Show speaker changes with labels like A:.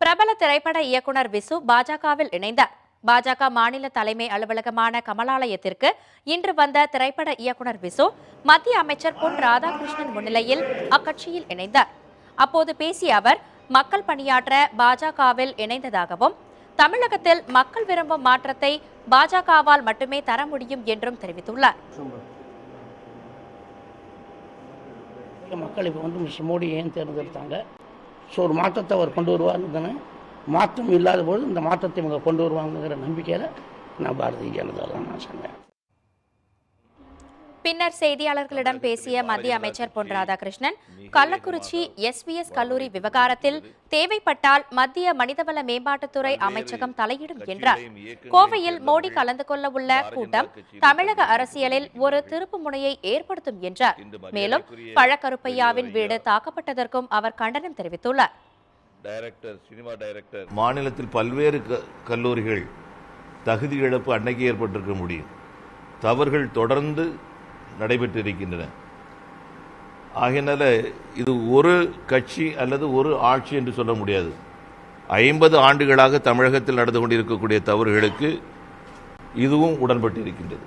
A: பிரபல திரைப்பட இயக்குனர் விசு பாஜகவில் இணைந்தார். பாஜக மாநில தலைமை அலுவலகமான கமலாலயத்திற்கு இன்று வந்த திரைப்பட இயக்குனர் விசு மத்திய அமைச்சர் பொன் ராதாகிருஷ்ணன் முன்னிலையில் அக்கட்சியில் இணைந்தார். அப்போது பேசிய அவர், மக்கள் பணியாற்ற பாஜகவில் இணைந்ததாகவும், தமிழகத்தில் மக்கள் விரும்பும் மாற்றத்தை பாஜகவால் மட்டுமே தர முடியும் என்றும் தெரிவித்துள்ளார்.
B: மக்கள் இப்போ மிஸ்டர் மோடி ஏன் தேர்ந்தெடுத்தாங்க? ஸோ ஒரு மாற்றத்தை அவர் கொண்டு வருவார்னு தானே. மாற்றம் இல்லாத போது இந்த மாற்றத்தை இவங்க கொண்டு வருவாங்கிற நம்பிக்கையில் நான் பாரதிய ஜனதாவில் நான் சொன்னேன்.
A: பின்னர் செய்தியாளர்களிடம் பேசிய மத்திய அமைச்சர் பொன் ராதாகிருஷ்ணன், கள்ளக்குறிச்சி SVS கல்லூரி விவகாரத்தில் தேவைப்பட்டால் மத்திய மனிதவள மேம்பாட்டுத்துறை அமைச்சகம் தலையிடும் என்றார். கோவையில் மோடி கலந்து கொள்ள உள்ள கூட்டம் தமிழக அரசியலில் ஒரு திருப்பு முனையை ஏற்படுத்தும் என்றார். மேலும் பழக்கருப்பையாவின் வீடு தாக்கப்பட்டதற்கும் அவர் கண்டனம் தெரிவித்துள்ளார்.
C: மாநிலத்தில் பல்வேறு கல்லூரிகள் தகுதி இழப்பு அன்னைக்கு ஏற்பட்டிருக்க முடியும். தவறுகள் தொடர்ந்து நடைபெற்றிருக்கின்றன. ஆகையினால இது ஒரு கட்சி அல்லது ஒரு ஆட்சி என்று சொல்ல முடியாது. 50 ஆண்டுகளாக தமிழகத்தில் நடந்து கொண்டிருக்கக்கூடிய தவறுகளுக்கு இதுவும் உடன்பட்டிருக்கின்றது.